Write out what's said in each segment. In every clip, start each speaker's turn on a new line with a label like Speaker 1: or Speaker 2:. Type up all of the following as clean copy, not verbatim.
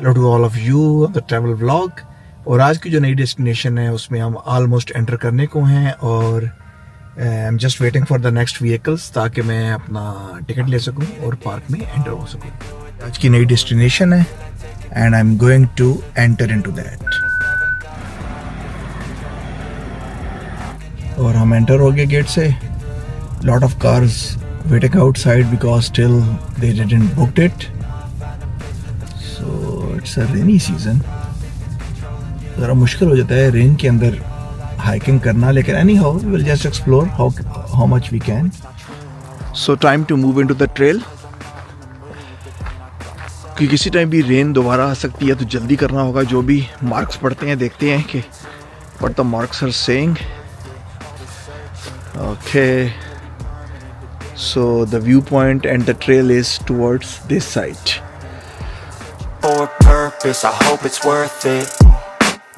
Speaker 1: Hello to all of you the travel vlog. और आज की जो नई डेस्टिनेशन है उसमें हम ऑलमोस्ट एंटर करने को हैं और I am just waiting for the next vehicles ताकि मैं अपना टिकट ले सकूं और पार्क में एंटर हो सकूं। आज की नई डेस्टिनेशन है and I am going to enter into that. और हम एंटर हो गए गेट से। Lot of cars waiting outside because still they didn't booked it, so it's a rainy season. ज़रा मुश्किल हो जाता है रेन के अंदर हाइकिंग करना, लेकिन anyhow we will just explore how much we can. So time to move into the trail, कि किसी टाइम भी रेन दोबारा आ सकती है तो जल्दी करना होगा। जो भी मार्क्स पढ़ते हैं देखते हैं कि what the marks are saying. Okay, so the viewpoint and the trail is towards this side.
Speaker 2: For a purpose, I hope it's worth it.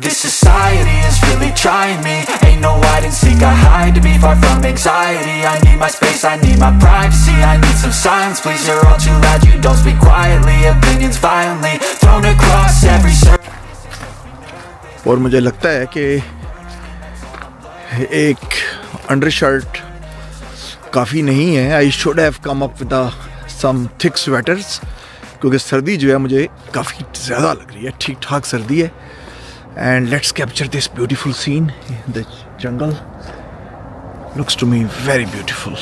Speaker 2: This society is really trying me. Ain't no hide and seek, I hide to be far from anxiety. I need my space, I need my privacy. I need some silence, please, you're all too loud. You don't speak quietly, opinions violently thrown across every surface.
Speaker 1: और मुझे लगता है कि एक undershirt काफ़ी नहीं है। I should have come up with some thick sweaters, क्योंकि सर्दी जो है मुझे काफ़ी ज़्यादा लग रही है। ठीक ठाक सर्दी है। And let's capture this beautiful scene. The jungle looks to me very beautiful.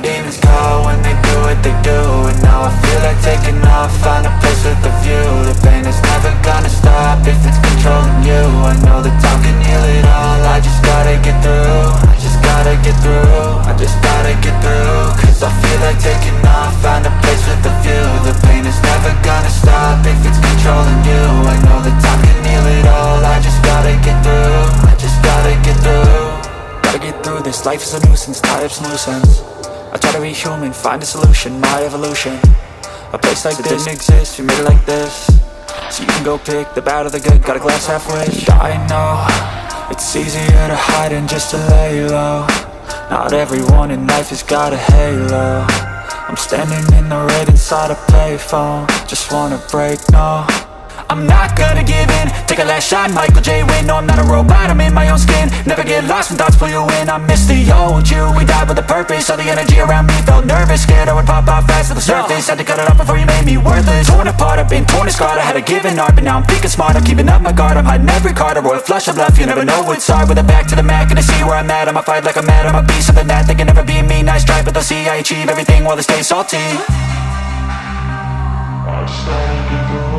Speaker 2: Demons call when they do what they do, and now I feel like taking off, find a place with a view. The pain is never gonna stop if it's controlling you. I know that time can heal it all, I just gotta get through. I just gotta get through, I just gotta get through. Cause I feel like taking off, find a place with a view. The pain is never gonna stop if it's controlling you. I know that time can heal it all, I just gotta get through. I just gotta get through. Gotta get through this, life is a nuisance, tie up some loose ends. I try to be human, find a solution, my evolution. A place like this didn't exist, we made it like this. So you can go pick the bad or the good, got a glass half wish. I know, it's easier to hide than just to lay low. Not everyone in life has got a halo. I'm standing in the red inside a payphone, just wanna break, no. I'm not gonna give in, take a last shot, Michael J. Win. No, I'm not a robot, I'm in my own skin. Never get lost when thoughts pull you in. I miss the old you, we died with a purpose. All the energy around me felt nervous, scared I would pop out fast at the surface. Had to cut it off before you made me worthless. Torn apart, I've been torn and scarred. I had a given art, but now I'm thinking smart. I'm keeping up my guard, I'm hiding every card. A royal flush of love, you never know what's hard. With a back to the mat, gonna see where I'm at. I'ma fight like I'm mad, I'm a beast of the net. They can never be me, nice try, but they'll see I achieve everything while they stay salty. I just gotta get through.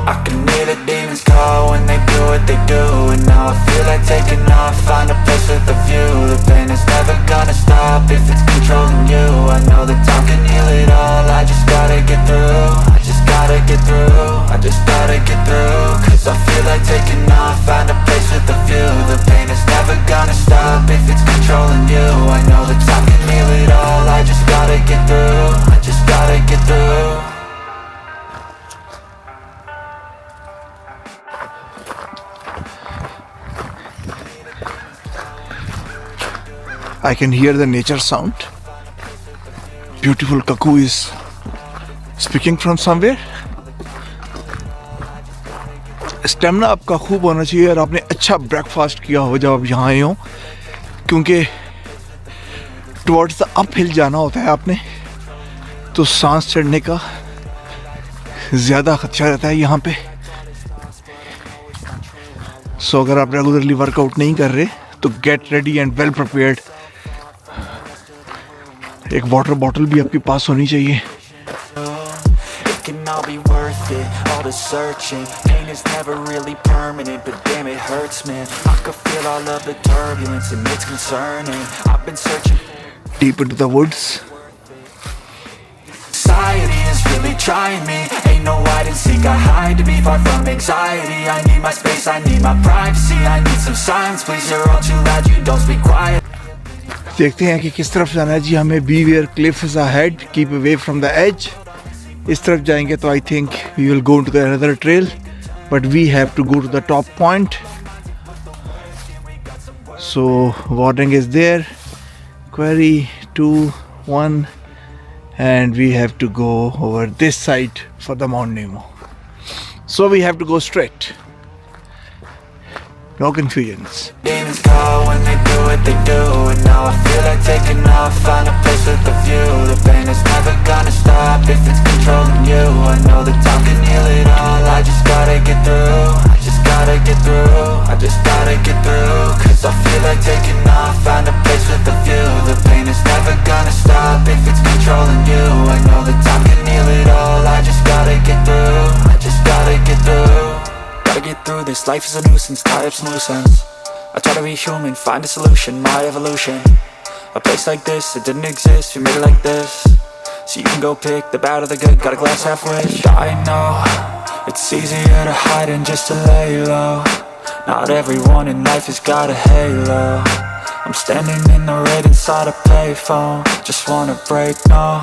Speaker 2: I can hear the demons call when they do what they do. And now I feel like taking off, find a place with a view. The pain is never gonna stop if it's controlling you. I know that time can heal it all, I just gotta get through. I just gotta get through, I just gotta get through. Cause I feel like taking off, find a place with a view. The pain is never gonna stop if it's controlling you. I know that time can heal it all, I just gotta get through. I just gotta get through.
Speaker 1: I can hear the nature sound. Beautiful cuckoo is speaking from somewhere. Stamina आपका खूब होना चाहिए और आपने अच्छा breakfast किया हो जब आप यहाँ आए हो, क्योंकि टुवर्ड्स द अप हिल जाना होता है आपने, तो सांस चढ़ने का ज़्यादा खदशा रहता है यहाँ पे। सो अगर आप रेगुलरली वर्कआउट नहीं कर रहे तो get ready and well prepared. एक वाटर बॉटल भी आपके पास होनी चाहिए।
Speaker 2: It can all be worth it, all the searching. Pain is never really permanent, but damn it hurts, man. I could feel all of the turbulence and it's concerning. I've been searching
Speaker 1: deep into the woods.
Speaker 2: Society is really trying me. Ain't no hide and seek, I hide to be far from anxiety. I need my space, I need my privacy. I need some silence, please, you're all too loud, you don't speak quiet.
Speaker 1: देखते हैं कि किस तरफ जाना है जी हमें। Beware cliff is ahead, keep away from the edge. इस तरफ जाएंगे तो I think we will go to the another trail, but we have to go to the top point. So warning is there. Query 2-1, and we have to go over this side for the Mount Nemo. So we have to go straight. No confusions.
Speaker 2: Demons call when they do what they do, and now I feel like taking off, find a place with a view. The pain is never gonna stop if it's controlling you. I know that time can heal it all, I just gotta get through. I just gotta get through, I just gotta get through. Cause I feel like taking off, find a place with a view. The pain is never gonna stop if it's controlling you. I know that time can heal it all, I just gotta get through. I just gotta get through. Gotta get through this, life is a nuisance, tie up some loose ends. I try to be human, find a solution, my evolution. A place like this, it didn't exist, we made it like this. So you can go pick the bad or the good, got a glass halfway. I know, it's easier to hide than just to lay low. Not everyone in life has got a halo. I'm standing in the red inside a payphone, just wanna break, no.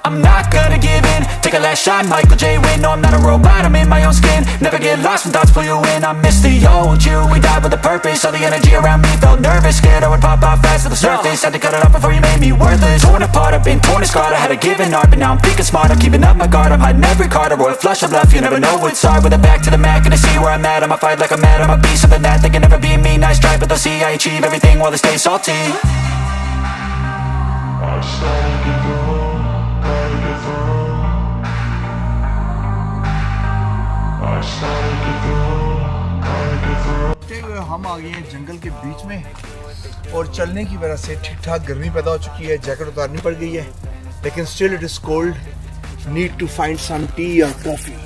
Speaker 2: I'm not gonna give in, take a last shot, Michael J. Win. No, I'm not a robot, I'm in my own skin. Never get lost when thoughts pull you in. I miss the old you, we died with a purpose. All the energy around me felt nervous, scared I would pop off fast to the surface. Had to cut it off before you made me worthless. Torn apart, I've been torn and scarred. I had a given art, but now I'm thinking smart. I'm keeping up my guard, I'm hiding every card. A royal flush of left, you never know what's hard. With a back to the mat, gonna see where I'm at. I'ma fight like I'm mad, I'ma be something that they can never be me. Nice try, but they'll see I achieve everything while they stay salty.
Speaker 1: हम आ गए हैं जंगल के बीच में और चलने की वजह से ठीक ठाक गर्मी पैदा हो चुकी है, जैकेट उतारनी पड़ गई है, लेकिन still it is cold, need to find some tea और coffee.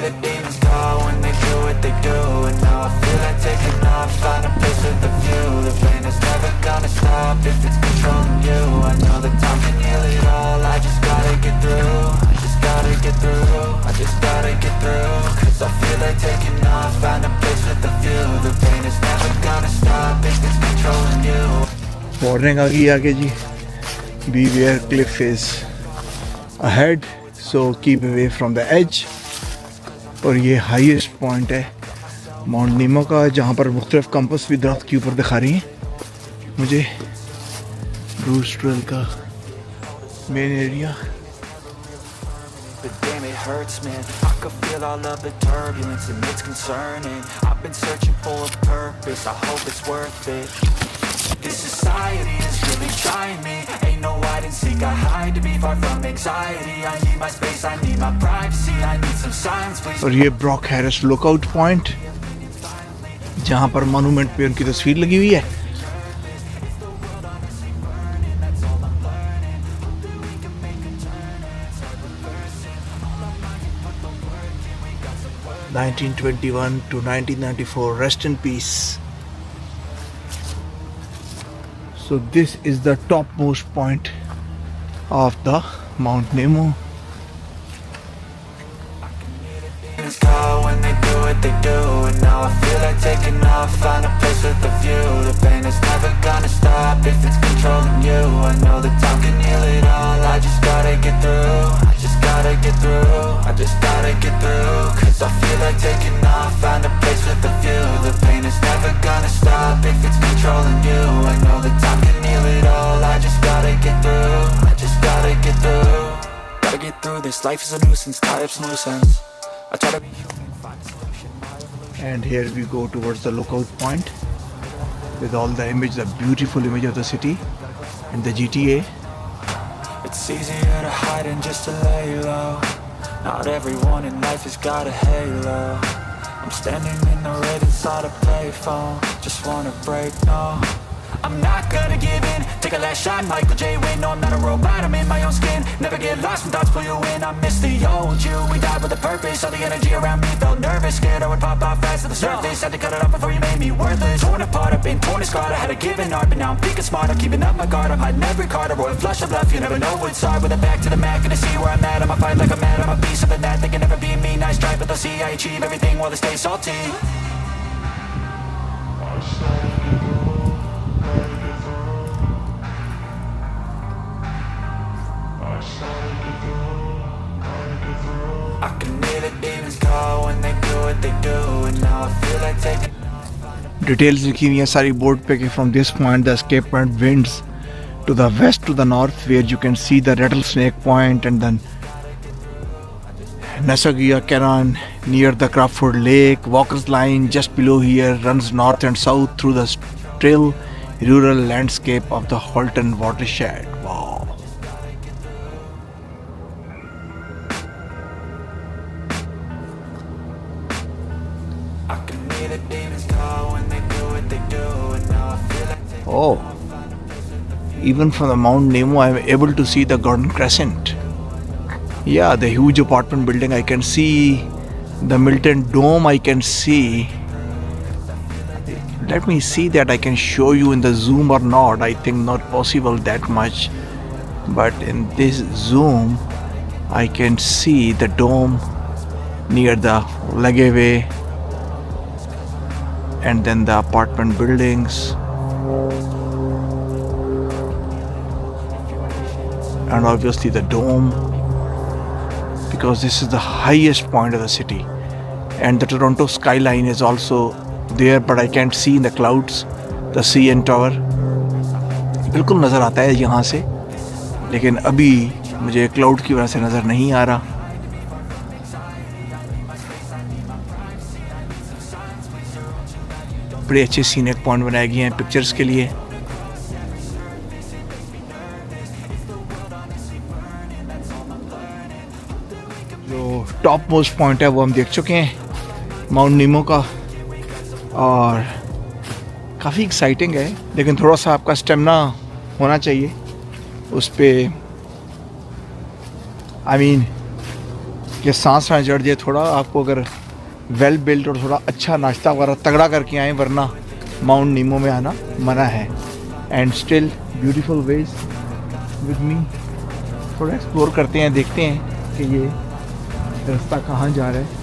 Speaker 2: The demons call when they do what they do, and now I feel like taking off, find a place with a view. The pain is never gonna stop if it's controlling you. I know that time can heal it all, I just gotta get through. I just gotta get through, I just gotta get through. Cause I feel like taking off, find a place with a view. The pain is never gonna stop if it's controlling you.
Speaker 1: Warning आ गई आगे जी, beware cliff is ahead, so keep away from the edge. और ये highest point है mount नीमो का, जहाँ पर मुख्तलिफ कंपस भी दरख्त के ऊपर दिखा रही हैं मुझे. ब्रूस ट्रेल का main area.
Speaker 2: But damn, it hurts, man. I could feel all of the turbulence and it's concerning. I've been searching for a purpose, I hope it's worth it. This society is really trying me. Ain't no hide and seek, I hide to be far from anxiety. I need my space, I need my privacy. I need some silence, please.
Speaker 1: और ये Brock Harris lookout point, जहाँ पर monument पे उनकी तस्वीर लगी हुई है. (1921 to 1994). Rest in peace. So this is the topmost point of the Mount Nemo.
Speaker 2: Demons call when they do what they do, and now I feel like taking off, find a place with a view. The pain is never gonna stop if it's controlling you. I know that time can heal it all, I just gotta get through. I just gotta get through, I just gotta get through. Cause I feel like taking off, find a place with a view. The pain is never gonna stop if it's controlling you. I know that time can heal it all, I just gotta get through. I just gotta get through. Gotta get through this, life is a nuisance, tie up some loose ends. I try to be human, find a solution.
Speaker 1: And here we go towards the lookout point with all the image, the beautiful image of the city and the GTA.
Speaker 2: It's easier to hide than just to lay low. Not everyone in life has got a halo. I'm standing in the red inside a payphone, just wanna break, no. I'm not gonna give in. Take a last shot, Michael J. Win. No, I'm not a robot, I'm in my own skin. Never get lost when thoughts pull you in. I miss the old you, we died with a purpose. All the energy around me felt nervous. Scared I would pop off fast to the surface. Had to cut it off before you made me worthless. Torn apart, I've been torn and scarred. I had a given art, but now I'm thinking smart. I'm keeping up my guard, I'm hiding every card. A royal flush of love, you never know what's hard. With a back to the mat, gonna see where I'm at. I'ma fight like I'm mad, I'ma be something that they can never be me. Nice try, but they'll see I achieve everything while they stay salty. I can hear the demons call when they do what they do, and now I feel like taking.
Speaker 1: डिटेल्स लिखी हुई हैं सारी board पे कि from this point the escape point winds to the west to the north where you can see the rattle snake point and then Nasagia Canyon near the Crawford Lake. Walker's Line just below here runs north and south through the still rural landscape of the Halton watershed. Wow.
Speaker 2: I can hear the demons call when they do what they do, and now I feel like taking.
Speaker 1: Oh. Even from the Mount Nemo I am able to see the Gordon Crescent. Yeah, the huge apartment building. I can see the Milton Dome. I can see. Let me see that I can show you in the zoom or not. I think not possible that much. But in this zoom, I can see the dome near the Legaway and then the apartment buildings. And obviously the dome, because this is the highest point of the city, and the Toronto skyline is also there, but I can't see in the clouds the CN Tower. बिल्कुल नज़र आता है यहाँ से, लेकिन अभी मुझे cloud की वजह से नज़र नहीं आ रहा. बड़े अच्छे सीनिक पॉइंट बनाए गए हैं पिक्चर्स के लिए. जो टॉप मोस्ट पॉइंट है वो हम देख चुके हैं, माउंट नीमो का, और काफ़ी एक्साइटिंग है, लेकिन थोड़ा सा आपका स्टेमिना होना चाहिए उस पर. आई मीन कि सांस ना चढ़ जाए थोड़ा आपको, अगर वेल बिल्ड और थोड़ा अच्छा नाश्ता वगैरह तगड़ा करके आए, वरना माउंट नीमो में आना मना है. And still beautiful veg with me. थोड़ा एक्सप्लोर करते हैं, देखते हैं कि ये रास्ता कहाँ जा रहा है.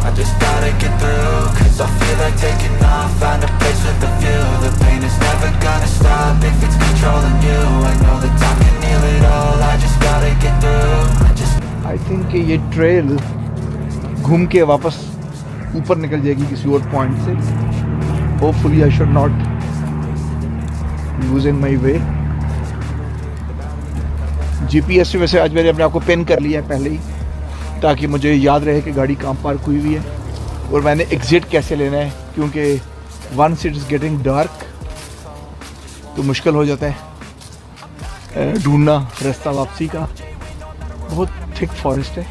Speaker 2: I just gotta get through, cause I feel like taking off. Find a place with a view. The pain is never gonna stop if it's controlling you. I know that time can heal it all. I just gotta get through.
Speaker 1: I think कि ये trail घूम के वापस ऊपर निकल जाएगी किसी और पॉइंट से. Hopefully I should not losing my way. GPS से वैसे आज मैंने अपने आप को पिन कर लिया है पहले ही, ताकि मुझे याद रहे कि गाड़ी कहाँ पार्क हुई हुई है और मैंने एग्ज़िट कैसे लेना है, क्योंकि once it is getting dark तो मुश्किल हो जाता है ढूंढना रास्ता वापसी का. बहुत थिक फॉरेस्ट है.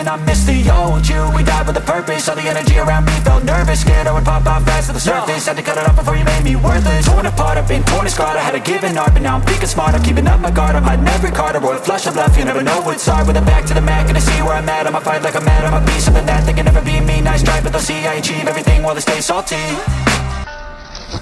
Speaker 2: And I miss the old you, we died with a purpose. All the energy around me felt nervous. Scared I would pop off fast to the surface. Had to cut it off before you made me worthless. Torn apart, I've been torn and scarred. I had a given art, but now I'm thinking smart. I'm keeping up my guard, I'm hiding every card. A royal flush of love, you never know what's hard. With a back to the mat, gonna see where I'm at. I'ma fight like I'm mad, I'ma be something that they can never be me. Nice try, but they'll see I achieve everything while they stay salty.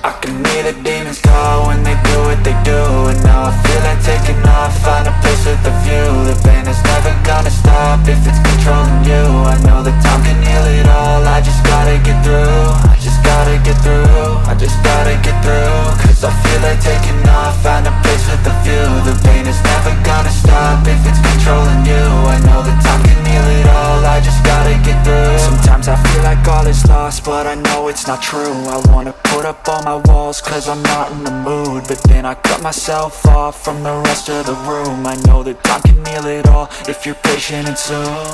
Speaker 2: I can hear the demons call when they do what they do, and now I feel like taking off. Find a place with a view. The pain is never gonna stop if it's controlling you. I know that time can heal it all. I just gotta get through. I just gotta get through. I just gotta get through. Cause I feel like taking off. Find a place with a view. The pain is never gonna stop if it's controlling you. I know that time can heal it all. I just gotta get through. Sometimes I feel like all is lost, but I know it's not true. I wanna put up all my walls cause I'm not in the mood, but then I cut myself off from the rest of the room. I know that time can heal it all if you're patient and soon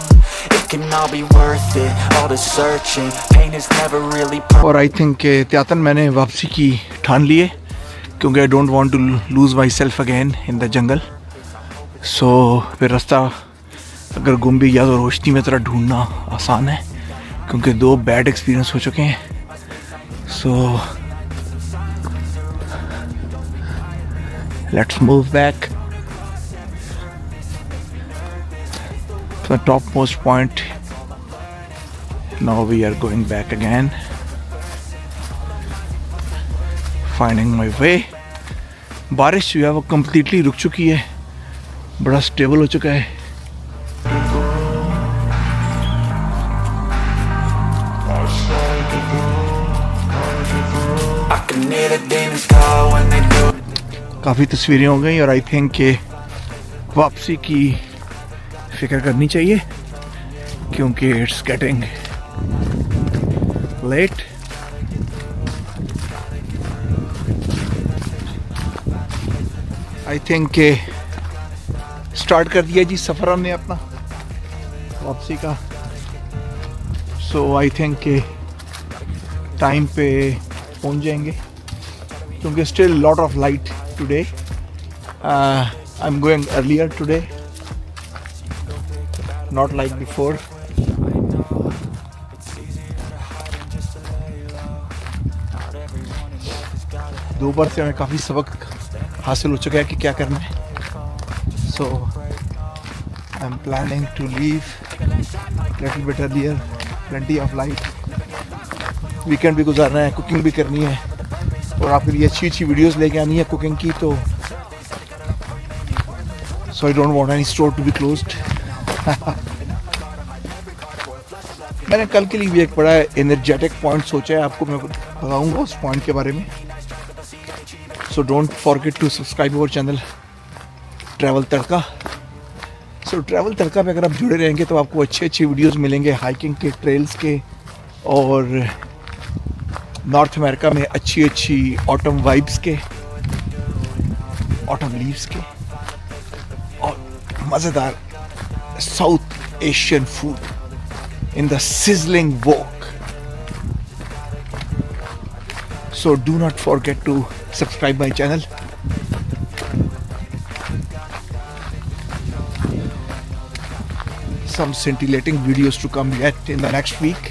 Speaker 2: it can all be worth it, all the searching. Pain is never really
Speaker 1: और I think कि त्यातन मैंने वापसी की ठान ली है, क्योंकि I don't want to lose myself again in the jungle. So फिर रास्ता अगर गुम भी गया तो रोशनी में तरह ढूंढना आसान है, क्योंकि 2 बैड एक्सपीरियंस हो चुके हैं. सो Let's move back. The topmost point. Now we are going back again. Finding my way. बारिश जो है वो completely रुक चुकी है, बड़ा स्टेबल हो चुका है. काफ़ी तस्वीरें हो गई और आई थिंक कि वापसी की फिक्र करनी चाहिए क्योंकि it's getting late. I think के स्टार्ट कर दिया जी सफ़र हमने अपना वापसी का. सो आई थिंक के टाइम पे पहुंच जाएंगे क्योंकि still lot of light today. I am going earlier today, not like before. दोपहर से हमें काफ़ी सबक हासिल हो चुका है कि क्या करना है. So I am planning to leave little bit earlier. Plenty of light. Weekend भी गुजारना है, कुकिंग भी करनी है और आपके लिए अच्छी अच्छी वीडियोस लेके आनी है कुकिंग की. तो so I don't want any store to be closed. मैंने कल के लिए भी एक बड़ा एनर्जेटिक पॉइंट सोचा है, आपको मैं बताऊंगा उस पॉइंट के बारे में. So don't forget to subscribe our channel travel Tadka. So travel Tadka पे अगर आप जुड़े रहेंगे तो आपको अच्छे अच्छे वीडियोस मिलेंगे हाइकिंग के, ट्रेल्स के और नॉर्थ अमेरिका में अच्छी अच्छी ऑटम वाइब्स के, ऑटम लीव्स के और मज़ेदार South Asian food in the sizzling walk. So do not forget to subscribe my channel. Some scintillating videos to come yet in the next week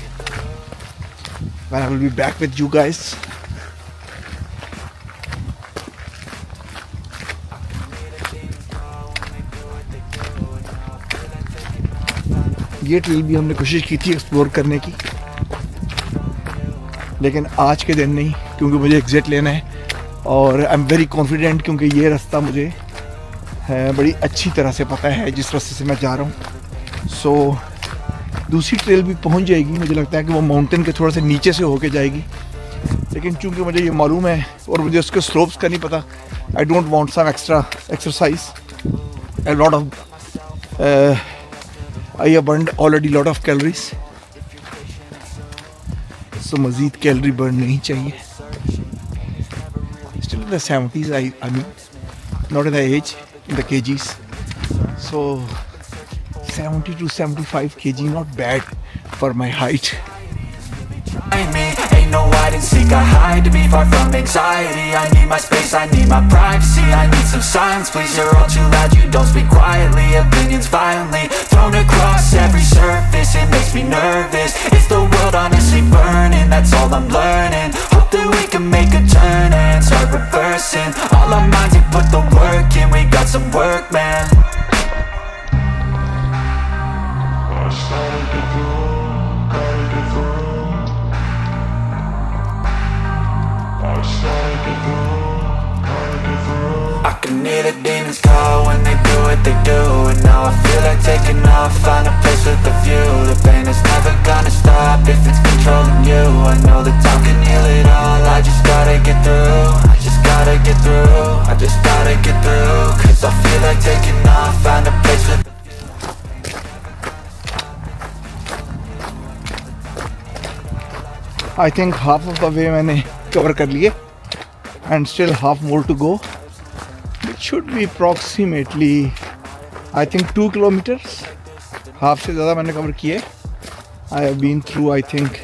Speaker 1: when I will be back with you guys. ये trail भी हमने कोशिश की थी explore करने की, लेकिन आज के दिन नहीं क्योंकि मुझे एग्जिट लेना है और आई एम वेरी कॉन्फिडेंट क्योंकि ये रास्ता मुझे बड़ी अच्छी तरह से पता है जिस रास्ते से मैं जा रहा हूँ. सो दूसरी ट्रेल भी पहुँच जाएगी. मुझे लगता है कि वो माउंटेन के थोड़ा से नीचे से होके जाएगी, लेकिन चूंकि मुझे ये मालूम है और मुझे उसके स्लोप्स का नहीं पता, I don't want some extra exercise. A lot of I have burned already lot of calories. So मज़ीद कैलोरी बर्न नहीं चाहिए. Still in the 70s, I mean, not in the age, in the kgs. So 70 to 75 kg, not bad for my height.
Speaker 2: Ain't no hide and seek, I hide to be far from anxiety. I need my space, I need my privacy. I need some silence, please, you're all too loud. You don't speak quietly, opinions violently thrown across every surface. It makes me nervous. Is the world honestly burning? That's all I'm learning. Hope that we can make a turn and start reversing all our minds and put the work in. We got some work, man. I can hear the demons call when they do what they do. And now I feel like taking off, find a place with a view. The pain is never gonna stop if it's controlling you. I know that time can heal it all. I just gotta get through. I just gotta get through. I just gotta get through. Cause I feel like taking off, find a place with
Speaker 1: I think half of the way मैंने cover कर लिए and still half more to go. It should be approximately I think 2 kilometers. Half से ज़्यादा मैंने cover किए. I have been through I think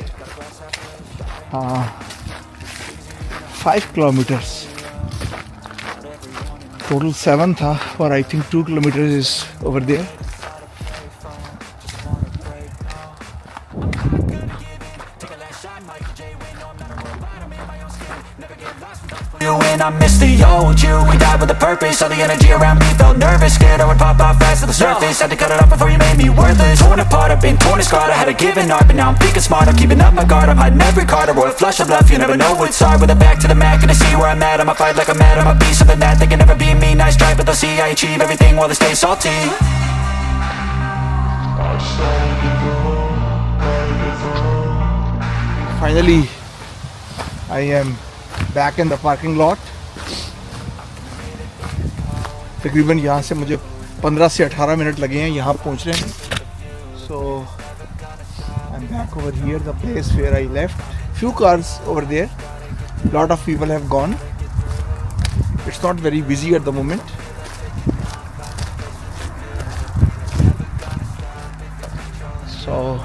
Speaker 1: 5 kilometers. Total 7 था और I think 2 kilometers is over there.
Speaker 2: you and I miss the old you. We died with a purpose, all the energy around me felt nervous. Scared I would pop off fast to the surface. Had to cut it off before you made me worthless. Torn apart, I've been torn and scarred. I had to give an art, but now I'm thinking smart. I'm keeping up my guard, I'm hiding every card. A royal flush of love, you never know what's hard. With a back to the mat, gonna see where I'm at. I'ma fight like I'm mad, I'ma be something that they can never be me. Nice try, but they'll see I achieve everything while they stay salty.
Speaker 1: Finally, I am back in the parking lot. तकरीबन यहाँ से मुझे 15 से 18 minute लगे हैं यहाँ पहुँचने में. So I'm back over here, the place where I left. Few cars over there. Lot of people have gone. It's not very busy at the moment. So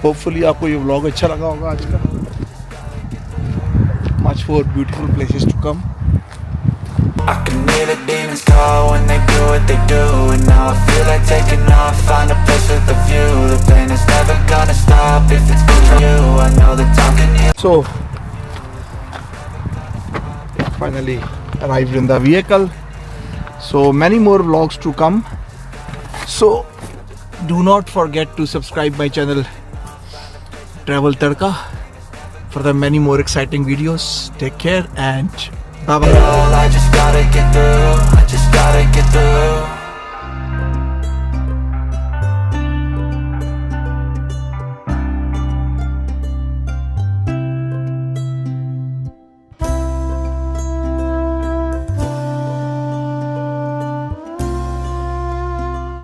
Speaker 1: hopefully आपको ये vlog अच्छा लगा होगा आज का. Much more beautiful places to come.
Speaker 2: I can hear the demons call when they do what they do. And now I feel like taking off, find a place with a view. The pain is never gonna stop if it's good for you. I know the time can heal.
Speaker 1: So finally arrived in the vehicle. So many more vlogs to come. So do not forget to subscribe my channel Travel Tadka for the many more exciting videos. Take care and bye bye.
Speaker 2: I just gotta get through, I just gotta get through.